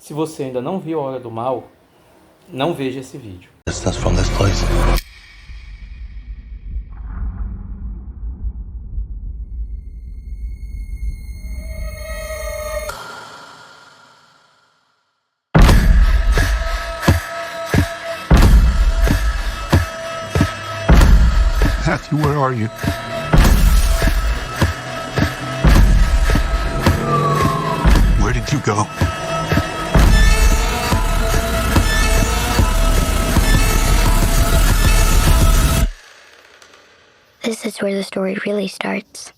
Se você ainda não viu A Hora do Mal, não veja esse vídeo. Distance from this place. Matthew, where are you? Where did you go? This is where the story really starts.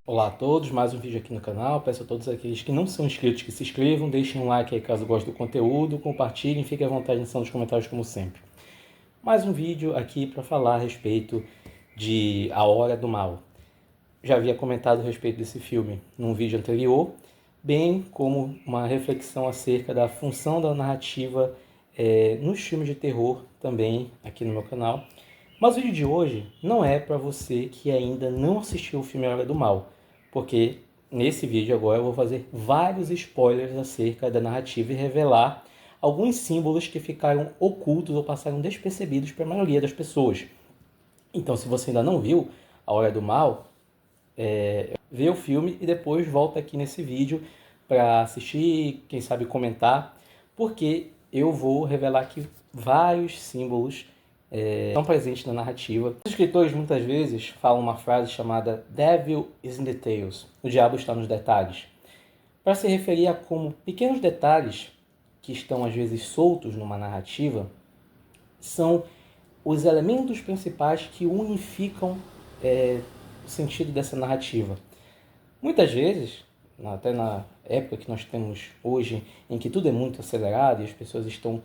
Olá a todos, mais um vídeo aqui no canal. Peço a todos aqueles que não são inscritos que se inscrevam, deixem um like aí caso gostem do conteúdo, compartilhem, fiquem à vontade na seção dos comentários como sempre. Mais um vídeo aqui para falar a respeito de A Hora do Mal. Já havia comentado a respeito desse filme num vídeo anterior, bem como uma reflexão acerca da função da narrativa nos filmes de terror também aqui no meu canal. Mas o vídeo de hoje não é para você que ainda não assistiu o filme A Hora do Mal, porque nesse vídeo agora eu vou fazer vários spoilers acerca da narrativa e revelar alguns símbolos que ficaram ocultos ou passaram despercebidos para a maioria das pessoas. Então, se você ainda não viu A Hora do Mal, vê o filme e depois volta aqui nesse vídeo para assistir, quem sabe comentar, porque eu vou revelar aqui vários símbolos estão presentes na narrativa. Os escritores muitas vezes falam uma frase chamada "Devil is in the details", o diabo está nos detalhes, para se referir a como pequenos detalhes que estão às vezes soltos numa narrativa são os elementos principais que unificam o sentido dessa narrativa. Muitas vezes, até na época que nós temos hoje, em que tudo é muito acelerado e as pessoas estão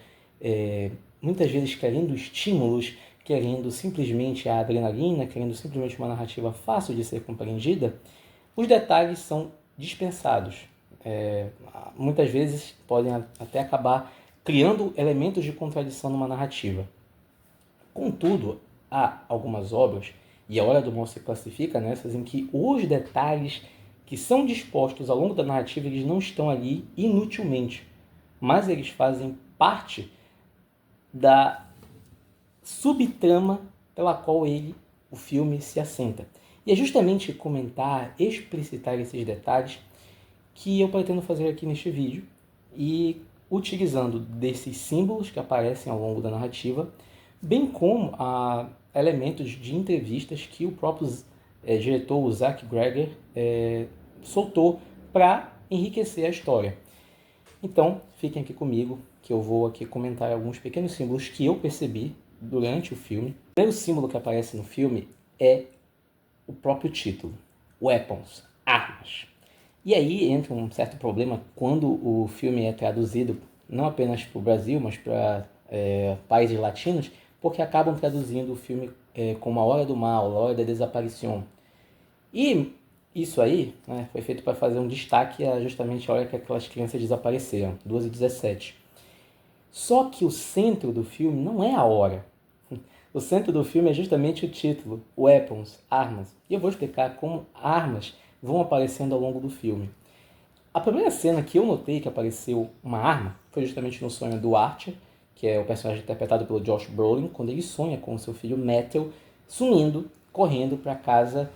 muitas vezes querendo estímulos, querendo simplesmente a adrenalina, querendo simplesmente uma narrativa fácil de ser compreendida, os detalhes são dispensados. Muitas vezes podem até acabar criando elementos de contradição numa narrativa. Contudo, há algumas obras, e A Hora do Mal se classifica nessas, em que os detalhes que são dispostos ao longo da narrativa, eles não estão ali inutilmente, mas eles fazem parte da subtrama pela qual o filme se assenta. E é justamente comentar, explicitar esses detalhes que eu pretendo fazer aqui neste vídeo, e utilizando desses símbolos que aparecem ao longo da narrativa, bem como elementos de entrevistas que o próprio diretor, o Zach Greger, soltou para enriquecer a história. Então, fiquem aqui comigo, que eu vou aqui comentar alguns pequenos símbolos que eu percebi durante o filme. O primeiro símbolo que aparece no filme é o próprio título, Weapons, armas. E aí entra um certo problema quando o filme é traduzido não apenas para o Brasil, mas para países latinos, porque acabam traduzindo o filme como A Hora do Mal, A Hora da Desaparição. E isso aí, né, foi feito para fazer um destaque a justamente a hora que aquelas crianças desapareceram, 2h17. Só que o centro do filme não é a hora. O centro do filme é justamente o título, Weapons, armas. E eu vou explicar como armas vão aparecendo ao longo do filme. A primeira cena que eu notei que apareceu uma arma foi justamente no sonho do Archer, que é o personagem interpretado pelo Josh Brolin, quando ele sonha com o seu filho Matthew, sumindo, correndo para a casa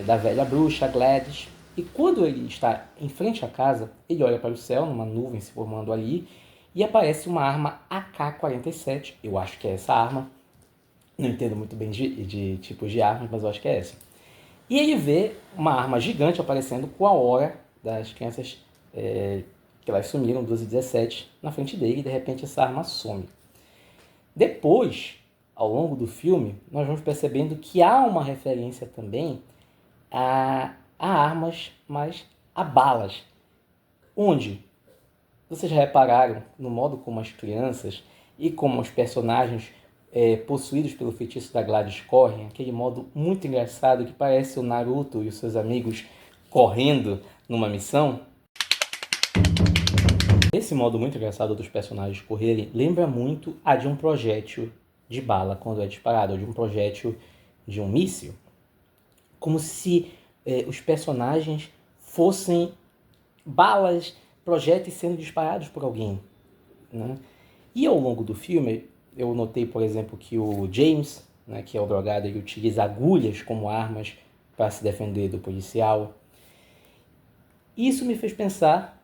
da velha bruxa Gladys. E quando ele está em frente à casa, ele olha para o céu, numa nuvem se formando ali, e aparece uma arma AK-47, eu acho que é essa arma, não entendo muito bem de tipos de armas, mas eu acho que é essa. E ele vê uma arma gigante aparecendo com a hora das crianças que elas sumiram, 2h17, na frente dele, e de repente essa arma some. Depois, ao longo do filme, nós vamos percebendo que há uma referência também a armas, mas a balas. Onde? Vocês já repararam no modo como as crianças e como os personagens possuídos pelo feitiço da Gladys correm? Aquele modo muito engraçado que parece o Naruto e os seus amigos correndo numa missão. Esse modo muito engraçado dos personagens correrem lembra muito a de um projétil de bala quando é disparado, ou de um projétil de um míssil. Como se os personagens fossem balas, projéteis sendo disparados por alguém, né? E ao longo do filme, eu notei, por exemplo, que o James, né, que é o drogado, ele utiliza agulhas como armas para se defender do policial. Isso me fez pensar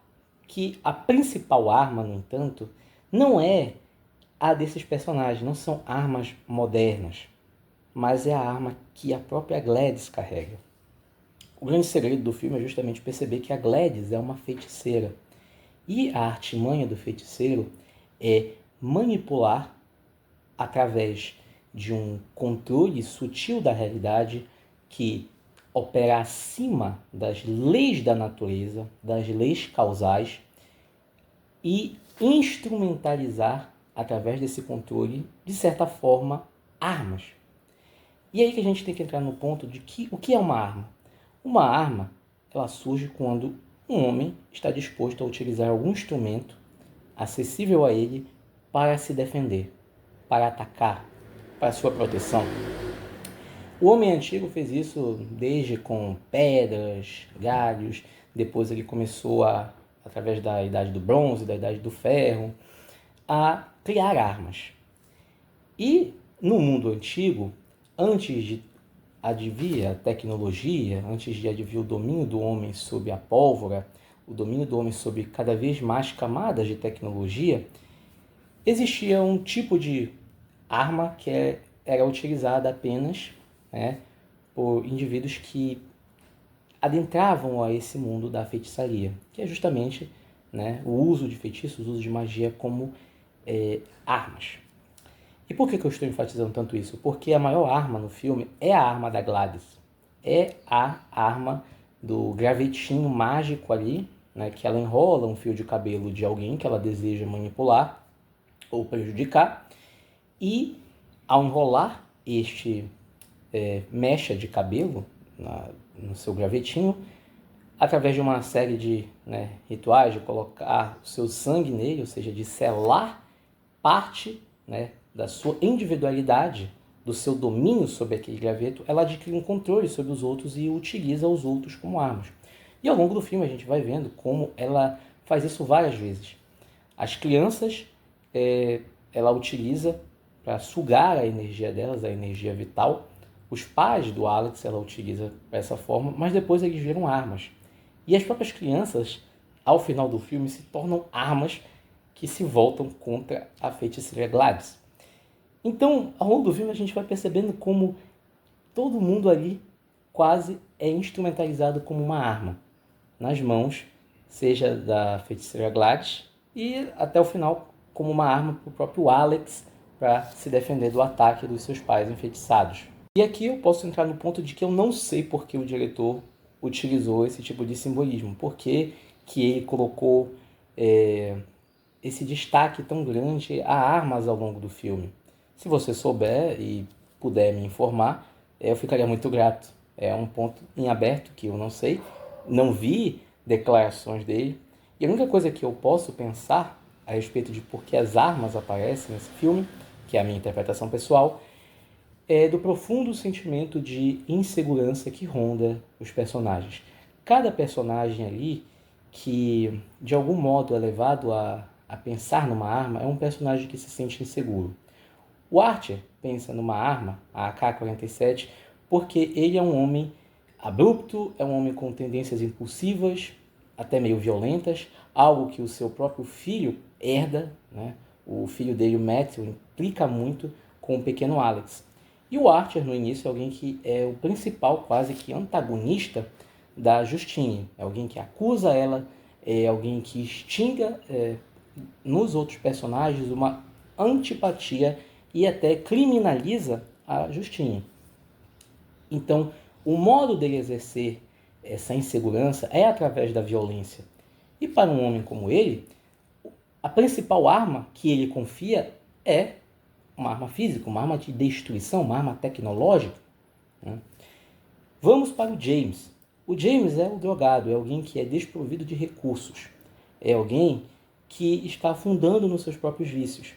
que a principal arma, no entanto, não é a desses personagens, não são armas modernas, mas é a arma que a própria Gladys carrega. O grande segredo do filme é justamente perceber que a Gladys é uma feiticeira. E a artimanha do feiticeiro é manipular, através de um controle sutil da realidade que opera acima das leis da natureza, das leis causais, e instrumentalizar, através desse controle, de certa forma, armas. E aí que a gente tem que entrar no ponto de que o que é uma arma? Uma arma, ela surge quando um homem está disposto a utilizar algum instrumento acessível a ele para se defender, para atacar, para sua proteção. O homem antigo fez isso desde com pedras, galhos, depois ele começou através da idade do bronze, da idade do ferro, a criar armas. E no mundo antigo, antes de advir a tecnologia, antes de advir o domínio do homem sobre a pólvora, o domínio do homem sobre cada vez mais camadas de tecnologia, existia um tipo de arma que era utilizada apenas, né, por indivíduos que adentravam a esse mundo da feitiçaria, que é justamente, né, o uso de feitiços, o uso de magia como armas. E por que eu estou enfatizando tanto isso? Porque a maior arma no filme é a arma da Gladys. É a arma do gravetinho mágico ali, né, que ela enrola um fio de cabelo de alguém que ela deseja manipular ou prejudicar. E ao enrolar este mecha de cabelo no seu gravetinho, através de uma série de, né, rituais, de colocar o seu sangue nele, ou seja, de selar parte, né, da sua individualidade, do seu domínio sobre aquele graveto, ela adquire um controle sobre os outros e utiliza os outros como armas. E ao longo do filme a gente vai vendo como ela faz isso várias vezes. As crianças, ela utiliza para sugar a energia delas, a energia vital. Os pais do Alex ela utiliza dessa forma, mas depois eles viram armas. E as próprias crianças, ao final do filme, se tornam armas que se voltam contra a feiticeira Gladys. Então, ao longo do filme, a gente vai percebendo como todo mundo ali quase é instrumentalizado como uma arma nas mãos, seja da feiticeira Gladys e até o final como uma arma para o próprio Alex para se defender do ataque dos seus pais enfeitiçados. E aqui eu posso entrar no ponto de que eu não sei por que o diretor utilizou esse tipo de simbolismo, por que ele colocou esse destaque tão grande a armas ao longo do filme. Se você souber e puder me informar, eu ficaria muito grato. É um ponto em aberto que eu não sei, não vi declarações dele. E a única coisa que eu posso pensar a respeito de por que as armas aparecem nesse filme, que é a minha interpretação pessoal, é do profundo sentimento de insegurança que ronda os personagens. Cada personagem ali que, de algum modo, é levado a pensar numa arma é um personagem que se sente inseguro. O Archer pensa numa arma, a AK-47, porque ele é um homem abrupto, é um homem com tendências impulsivas, até meio violentas, algo que o seu próprio filho herda, né? O filho dele, o Matthew, implica muito com o pequeno Alex. E o Archer, no início, é alguém que é o principal, quase que antagonista da Justine. É alguém que acusa ela, é alguém que instiga nos outros personagens uma antipatia e até criminaliza a Justine. Então, o modo dele exercer essa insegurança é através da violência. E para um homem como ele, a principal arma que ele confia é uma arma física, uma arma de destruição, uma arma tecnológica, né? Vamos para o James. O James é o drogado, é alguém que é desprovido de recursos, é alguém que está afundando nos seus próprios vícios.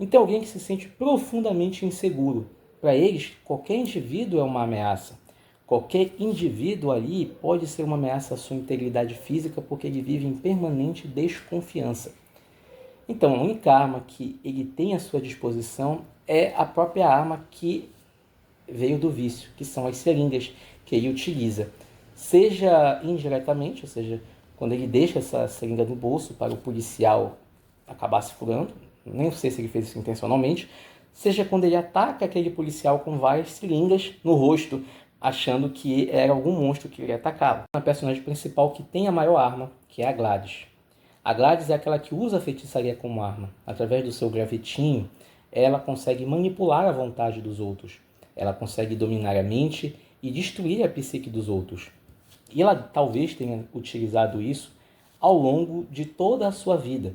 Então, alguém que se sente profundamente inseguro. Para eles, qualquer indivíduo é uma ameaça. Qualquer indivíduo ali pode ser uma ameaça à sua integridade física porque ele vive em permanente desconfiança. Então, a única arma que ele tem à sua disposição é a própria arma que veio do vício, que são as seringas que ele utiliza. Seja indiretamente, ou seja, quando ele deixa essa seringa no bolso para o policial acabar se furando, nem sei se ele fez isso intencionalmente, seja quando ele ataca aquele policial com várias seringas no rosto, achando que era algum monstro que iria atacá-lo. A personagem principal que tem a maior arma, que é a Gladys. A Gladys é aquela que usa a feitiçaria como arma. Através do seu gravetinho, ela consegue manipular a vontade dos outros. Ela consegue dominar a mente e destruir a psique dos outros. E ela talvez tenha utilizado isso ao longo de toda a sua vida.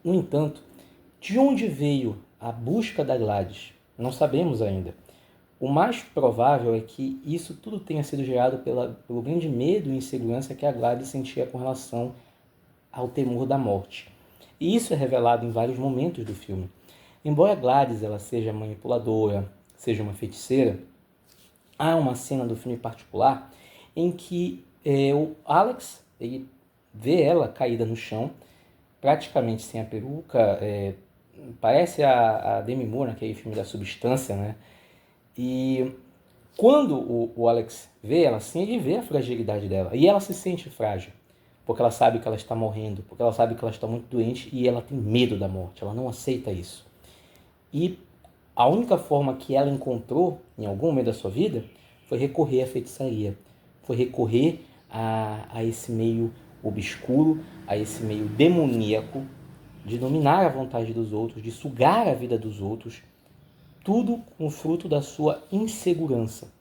No entanto, de onde veio a busca da Gladys? Não sabemos ainda. O mais provável é que isso tudo tenha sido gerado pelo grande medo e insegurança que a Gladys sentia com relação ao temor da morte. E isso é revelado em vários momentos do filme. Embora a Gladys ela seja manipuladora, seja uma feiticeira, há uma cena do filme particular em que o Alex ele vê ela caída no chão, praticamente sem a peruca, parece a Demi Moore naquele filme da Substância, né? E quando o Alex vê ela assim, ele vê a fragilidade dela. E ela se sente frágil, porque ela sabe que ela está morrendo, porque ela sabe que ela está muito doente e ela tem medo da morte, ela não aceita isso. E a única forma que ela encontrou, em algum momento da sua vida, foi recorrer à feitiçaria, foi recorrer a esse meio obscuro, a esse meio demoníaco, de dominar a vontade dos outros, de sugar a vida dos outros, tudo com fruto da sua insegurança.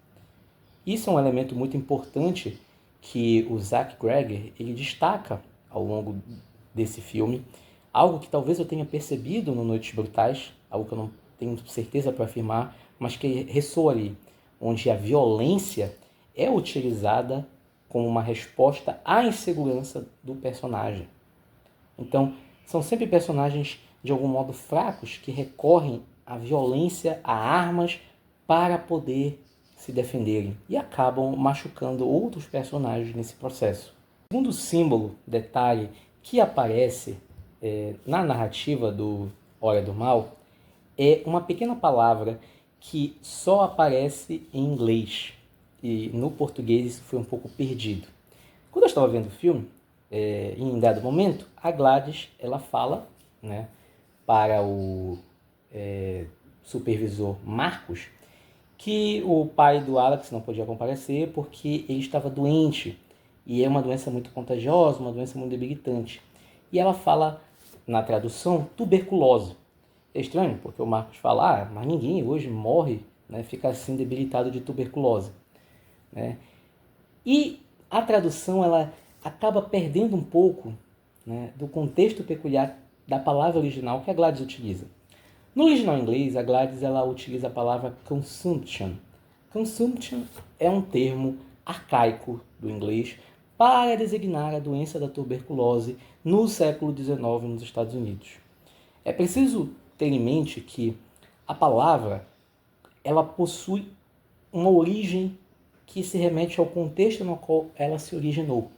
Isso é um elemento muito importante que o Zach Greger ele destaca ao longo desse filme, algo que talvez eu tenha percebido no Noites Brutais, algo que eu não tenho certeza para afirmar, mas que ressoa ali, onde a violência é utilizada como uma resposta à insegurança do personagem. Então, são sempre personagens de algum modo fracos que recorrem à violência, a armas, para poder se defenderem e acabam machucando outros personagens nesse processo. O segundo símbolo, detalhe, que aparece na narrativa do Hora do Mal é uma pequena palavra que só aparece em inglês e no português isso foi um pouco perdido. Quando eu estava vendo o filme, em um dado momento, a Gladys ela fala, né, para o supervisor Marcos que o pai do Alex não podia comparecer porque ele estava doente e é uma doença muito contagiosa, uma doença muito debilitante. E ela fala, na tradução, tuberculose. É estranho, porque o Marcos fala, mas ninguém hoje morre, né, fica assim debilitado de tuberculose. Né? E a tradução ela acaba perdendo um pouco, né, do contexto peculiar da palavra original que a Gladys utiliza. No original inglês, a Gladys ela utiliza a palavra consumption. Consumption é um termo arcaico do inglês para designar a doença da tuberculose no século XIX nos Estados Unidos. É preciso ter em mente que a palavra ela possui uma origem que se remete ao contexto no qual ela se originou.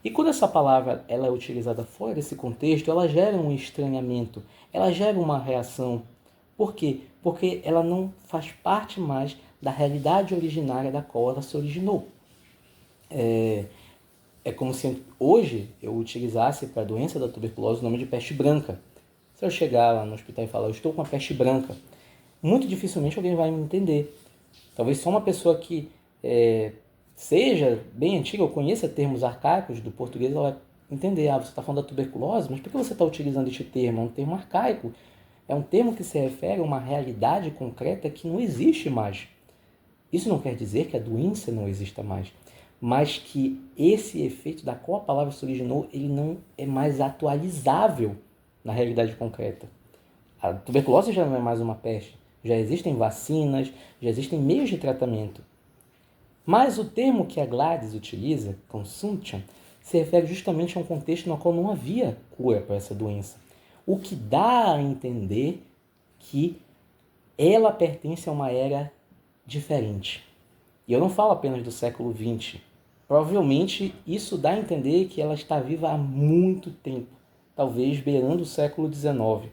E quando essa palavra ela é utilizada fora desse contexto, ela gera um estranhamento, ela gera uma reação. Por quê? Porque ela não faz parte mais da realidade originária da qual ela se originou. É como se hoje eu utilizasse para a doença da tuberculose o nome de peste branca. Se eu chegar lá no hospital e falar, eu estou com a peste branca, muito dificilmente alguém vai me entender. Talvez só uma pessoa que seja bem antiga, ou conheça termos arcaicos do português, ela vai entender, você está falando da tuberculose, mas por que você está utilizando este termo? É um termo arcaico, é um termo que se refere a uma realidade concreta que não existe mais. Isso não quer dizer que a doença não exista mais, mas que esse efeito da qual a palavra se originou, ele não é mais atualizável na realidade concreta. A tuberculose já não é mais uma peste, já existem vacinas, já existem meios de tratamento. Mas o termo que a Gladys utiliza, consumption, se refere justamente a um contexto no qual não havia cura para essa doença. O que dá a entender que ela pertence a uma era diferente. E eu não falo apenas do século XX. Provavelmente isso dá a entender que ela está viva há muito tempo, talvez beirando o século XIX,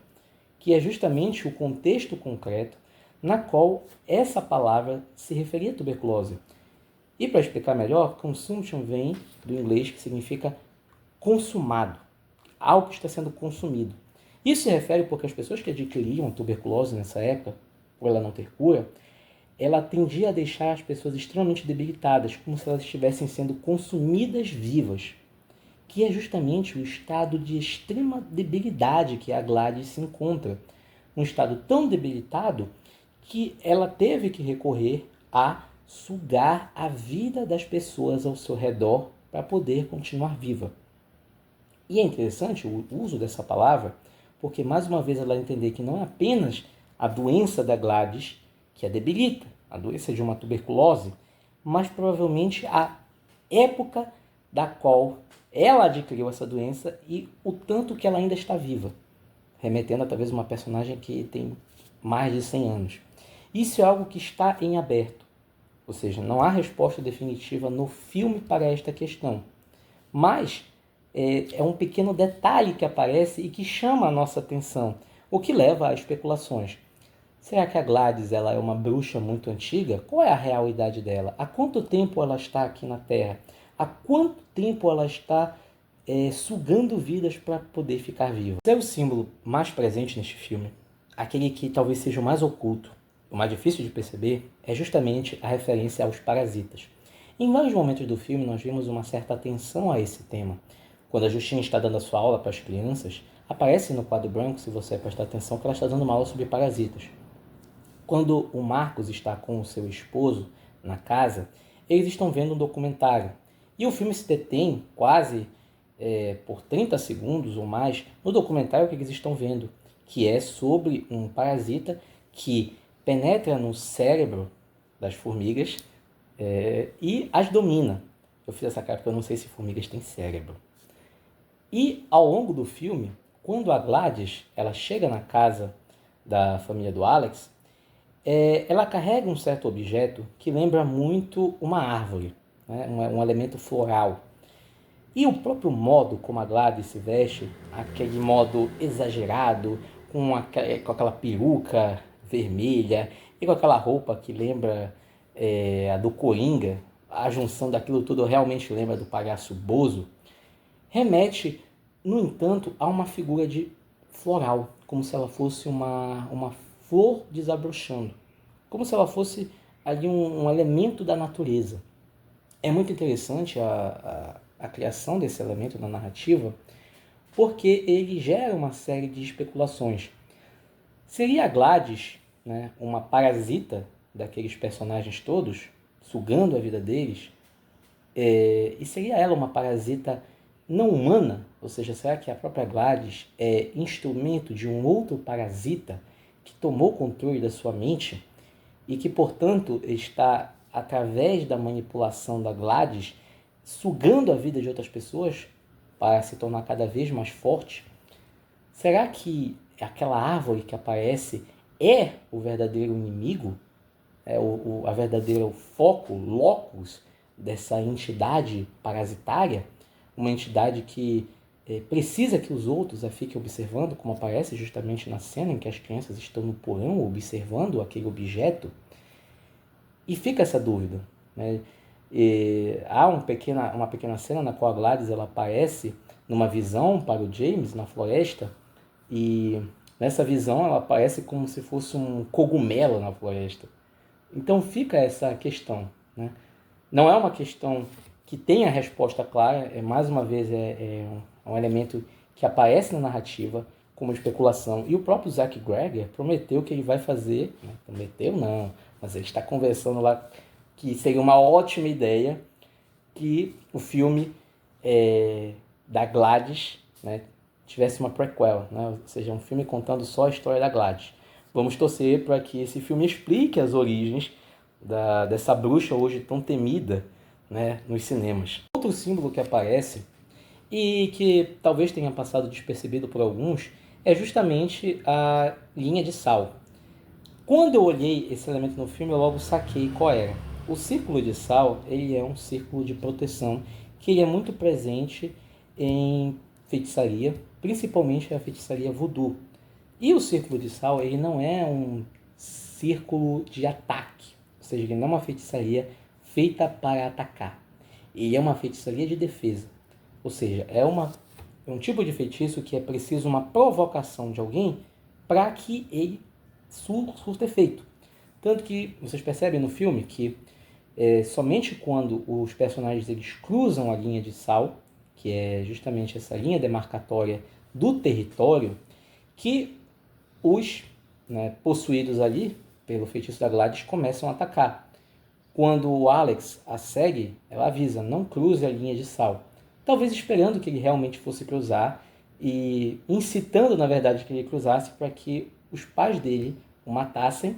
que é justamente o contexto concreto na qual essa palavra se referia à tuberculose. E para explicar melhor, consumption vem do inglês que significa consumado, algo que está sendo consumido. Isso se refere porque as pessoas que adquiriam tuberculose nessa época, por ela não ter cura, ela tendia a deixar as pessoas extremamente debilitadas, como se elas estivessem sendo consumidas vivas, que é justamente o estado de extrema debilidade que a Gladys se encontra. Um estado tão debilitado que ela teve que recorrer a sugar a vida das pessoas ao seu redor para poder continuar viva. E é interessante o uso dessa palavra, porque mais uma vez ela entender que não é apenas a doença da Gladys que a debilita, a doença de uma tuberculose, mas provavelmente a época da qual ela adquiriu essa doença e o tanto que ela ainda está viva, remetendo a talvez uma personagem que tem mais de 100 anos. Isso é algo que está em aberto, ou seja, não há resposta definitiva no filme para esta questão, mas é um pequeno detalhe que aparece e que chama a nossa atenção, o que leva a especulações. Será que a Gladys ela é uma bruxa muito antiga? Qual é a real idade dela? Há quanto tempo ela está aqui na Terra? Há quanto tempo ela está sugando vidas para poder ficar viva? Esse é o símbolo mais presente neste filme. Aquele que talvez seja o mais oculto, o mais difícil de perceber, é justamente a referência aos parasitas. Em vários momentos do filme nós vimos uma certa atenção a esse tema. Quando a Justine está dando a sua aula para as crianças, aparece no quadro branco, se você prestar atenção, que ela está dando uma aula sobre parasitas. Quando o Marcos está com o seu esposo na casa, eles estão vendo um documentário. E o filme se detém quase por 30 segundos ou mais no documentário que eles estão vendo, que é sobre um parasita que penetra no cérebro das formigas e as domina. Eu fiz essa cara porque eu não sei se formigas têm cérebro. E ao longo do filme, quando a Gladys ela chega na casa da família do Alex, ela carrega um certo objeto que lembra muito uma árvore, né? um elemento floral. E o próprio modo como a Gladys se veste, aquele modo exagerado, com aquela peruca vermelha e com aquela roupa que lembra a do Coringa, a junção daquilo tudo realmente lembra do palhaço Bozo, remete, no entanto, a uma figura de floral, como se ela fosse uma flor desabrochando, como se ela fosse ali um elemento da natureza. É muito interessante a criação desse elemento na narrativa, porque ele gera uma série de especulações. Seria a Gladys, né, uma parasita daqueles personagens todos, sugando a vida deles? E seria ela uma parasita não humana? Ou seja, será que a própria Gladys é instrumento de um outro parasita que tomou controle da sua mente e que, portanto, está, através da manipulação da Gladys, sugando a vida de outras pessoas para se tornar cada vez mais forte? Será que aquela árvore que aparece é o verdadeiro inimigo? A verdadeira foco, locus dessa entidade parasitária? Uma entidade que precisa que os outros a fiquem observando, como aparece justamente na cena em que as crianças estão no porão observando aquele objeto. E fica essa dúvida, né? Há uma pequena cena na qual a Gladys ela aparece numa visão para o James na floresta, e nessa visão ela aparece como se fosse um cogumelo na floresta. Então fica essa questão, né? Não é uma questão que tenha resposta clara, mais uma vez um elemento que aparece na narrativa como especulação. E o próprio Zach Greger prometeu que ele vai fazer, né? Prometeu não, mas ele está conversando lá que seria uma ótima ideia que o filme da Gladys, né, tivesse uma prequel, né? Ou seja, um filme contando só a história da Gladys. Vamos torcer para que esse filme explique as origens dessa bruxa hoje tão temida, né, nos cinemas. Outro símbolo que aparece e que talvez tenha passado despercebido por alguns é justamente a linha de sal. Quando eu olhei esse elemento no filme, eu logo saquei qual era. O círculo de sal, ele é um círculo de proteção que ele é muito presente em feitiçaria, principalmente a feitiçaria voodoo. E o círculo de sal, ele não é um círculo de ataque, ou seja, ele não é uma feitiçaria feita para atacar. Ele é uma feitiçaria de defesa, ou seja, é um tipo de feitiço que é preciso uma provocação de alguém para que ele surta efeito. Tanto que vocês percebem no filme que somente quando os personagens eles cruzam a linha de sal, que é justamente essa linha demarcatória do território, que os possuídos ali pelo feitiço da Gladys começam a atacar. Quando o Alex a segue, ela avisa, não cruze a linha de sal. Talvez esperando que ele realmente fosse cruzar e incitando, na verdade, que ele cruzasse para que os pais dele o matassem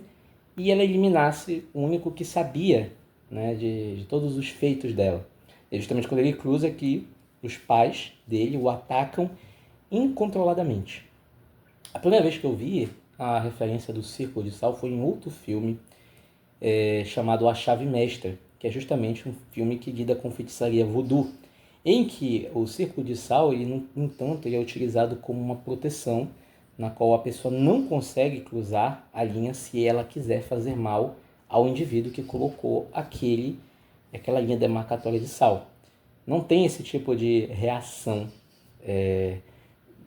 e ela eliminasse o único que sabia, né, de todos os feitos dela. E justamente quando ele cruza que os pais dele o atacam incontroladamente. A primeira vez que eu vi a referência do Círculo de Sal foi em outro filme chamado A Chave Mestra, que é justamente um filme que lida com feitiçaria voodoo, em que o Círculo de Sal, ele, no entanto, ele é utilizado como uma proteção na qual a pessoa não consegue cruzar a linha se ela quiser fazer mal ao indivíduo que colocou aquela linha demarcatória de sal. Não tem esse tipo de reação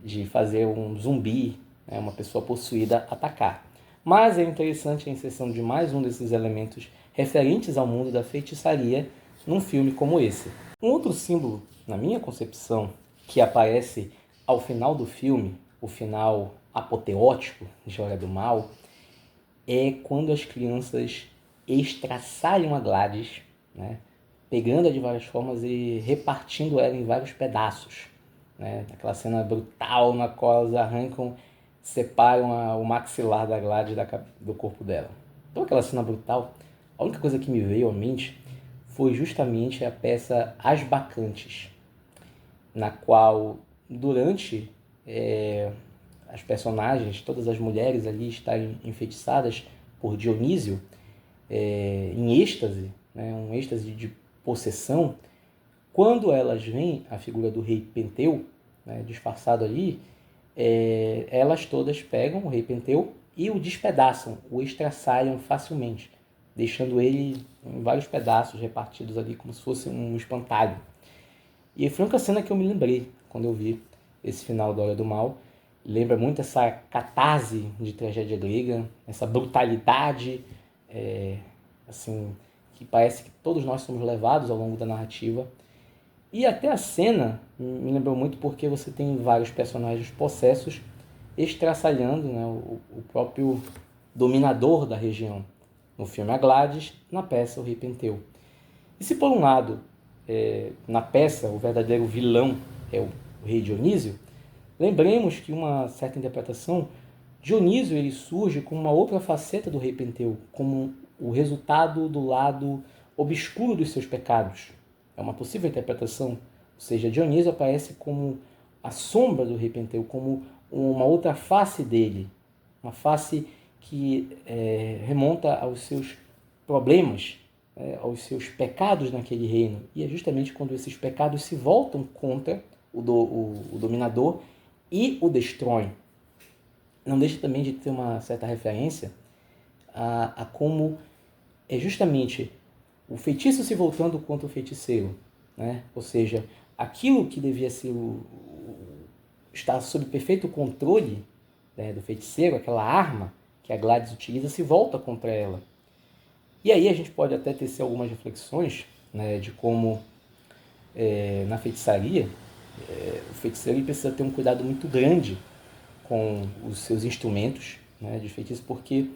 de fazer um zumbi, uma pessoa possuída, atacar. Mas é interessante a inserção de mais um desses elementos referentes ao mundo da feitiçaria num filme como esse. Um outro símbolo, na minha concepção, que aparece ao final do filme, o final apoteótico de Hora do Mal, é quando as crianças estraçalham a Gladys, pegando-a de várias formas e repartindo ela em vários pedaços. Aquela cena brutal na qual elas arrancam, separam o maxilar da Gladys do corpo dela. Então aquela cena brutal, a única coisa que me veio à mente foi justamente a peça As Bacantes, na qual, durante as personagens, todas as mulheres ali estarem enfeitiçadas por Dionísio, em êxtase, um êxtase de possessão, quando elas veem a figura do rei Penteu, disfarçado ali, elas todas pegam o rei Penteu e o despedaçam, o estraçalham facilmente, deixando ele em vários pedaços repartidos ali como se fosse um espantalho. E foi uma cena que eu me lembrei quando eu vi esse final da Hora do Mal. Lembra muito essa catarse de tragédia grega, essa brutalidade, assim, que parece que todos nós somos levados ao longo da narrativa. E até a cena me lembrou muito porque você tem vários personagens possessos estraçalhando o próprio dominador da região. No filme a Gladys, na peça o rei Penteu. E se por um lado, na peça, o verdadeiro vilão é o rei Dionísio, lembremos que uma certa interpretação, Dionísio ele surge como uma outra faceta do rei Penteu, como o resultado do lado obscuro dos seus pecados. É uma possível interpretação, ou seja, Dionísio aparece como a sombra do rei Penteu, como uma outra face dele, uma face que remonta aos seus problemas, aos seus pecados naquele reino. E é justamente quando esses pecados se voltam contra o dominador e o destroem. Não deixa também de ter uma certa referência a como é justamente o feitiço se voltando contra o feiticeiro, Ou seja, aquilo que devia ser estar sob perfeito controle do feiticeiro, aquela arma que a Gladys utiliza, se volta contra ela. E aí a gente pode até tecer algumas reflexões de como na feitiçaria o feiticeiro ele precisa ter um cuidado muito grande com os seus instrumentos de feitiço, porque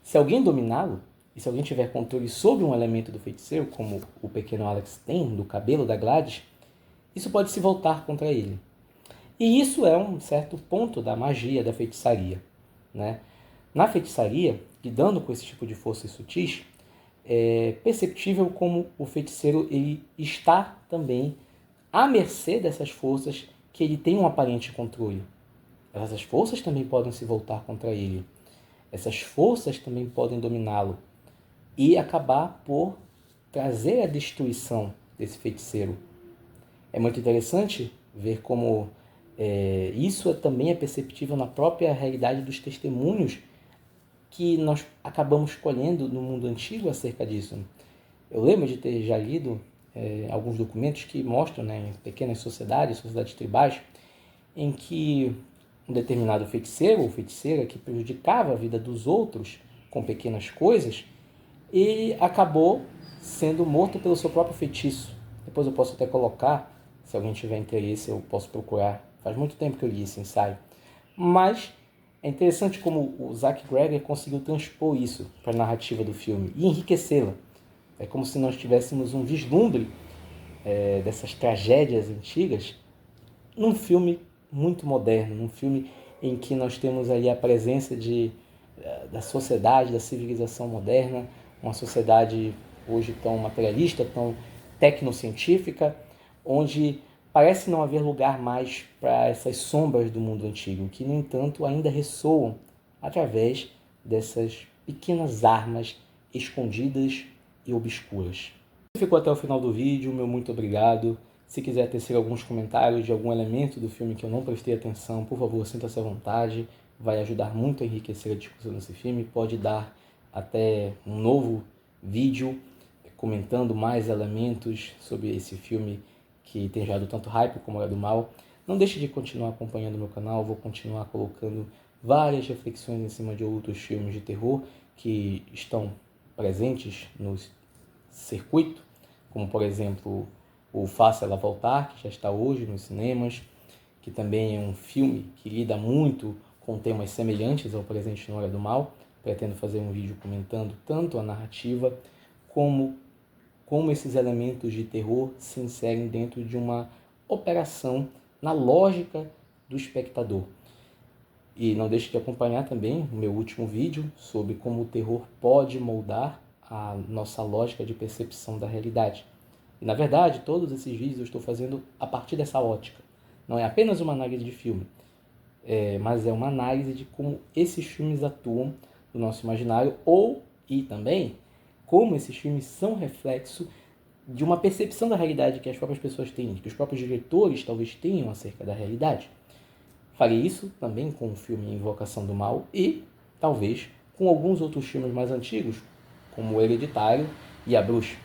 se alguém dominá-lo, e se alguém tiver controle sobre um elemento do feiticeiro, como o pequeno Alex tem, do cabelo da Gladys, isso pode se voltar contra ele. E isso é um certo ponto da magia da feitiçaria. Na feitiçaria, lidando com esse tipo de forças sutis, é perceptível como o feiticeiro ele está também à mercê dessas forças que ele tem um aparente controle. Essas forças também podem se voltar contra ele. Essas forças também podem dominá-lo e acabar por trazer a destruição desse feiticeiro. É muito interessante ver como isso também é perceptível na própria realidade dos testemunhos que nós acabamos colhendo no mundo antigo acerca disso. Eu lembro de ter já lido alguns documentos que mostram, em pequenas sociedades tribais, em que um determinado feiticeiro ou feiticeira que prejudicava a vida dos outros com pequenas coisas, e acabou sendo morto pelo seu próprio feitiço. Depois eu posso até colocar, se alguém tiver interesse, eu posso procurar. Faz muito tempo que eu li esse ensaio. Mas é interessante como o Zach Greger conseguiu transpor isso para a narrativa do filme e enriquecê-la. É como se nós tivéssemos um vislumbre dessas tragédias antigas num filme muito moderno, num filme em que nós temos ali a presença da sociedade, da civilização moderna, uma sociedade hoje tão materialista, tão tecnocientífica, onde parece não haver lugar mais para essas sombras do mundo antigo, que, no entanto, ainda ressoam através dessas pequenas armas escondidas e obscuras. Se ficou até o final do vídeo, meu muito obrigado. Se quiser tecer alguns comentários de algum elemento do filme que eu não prestei atenção, por favor, sinta-se à vontade. Vai ajudar muito a enriquecer a discussão desse filme. Pode dar até um novo vídeo comentando mais elementos sobre esse filme que tem gerado tanto hype como Hora do Mal. Não deixe de continuar acompanhando o meu canal. Vou continuar colocando várias reflexões em cima de outros filmes de terror que estão presentes no circuito, como por exemplo o Faça Ela Voltar, que já está hoje nos cinemas, que também é um filme que lida muito com temas semelhantes ao Presente na Hora do Mal. Pretendo fazer um vídeo comentando tanto a narrativa como esses elementos de terror se inserem dentro de uma operação na lógica do espectador. E não deixe de acompanhar também o meu último vídeo sobre como o terror pode moldar a nossa lógica de percepção da realidade. E, na verdade, todos esses vídeos eu estou fazendo a partir dessa ótica. Não é apenas uma análise de filme, mas é uma análise de como esses filmes atuam no nosso imaginário e também como esses filmes são reflexo de uma percepção da realidade que as próprias pessoas têm, que os próprios diretores talvez tenham acerca da realidade. Farei isso também com o filme Invocação do Mal e, talvez, com alguns outros filmes mais antigos, como O Hereditário e A Bruxa.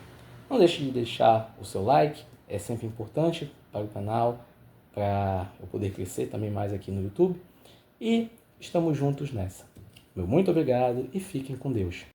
Não deixe de deixar o seu like, é sempre importante para o canal, para eu poder crescer também mais aqui no YouTube. E estamos juntos nessa. Meu muito obrigado e fiquem com Deus.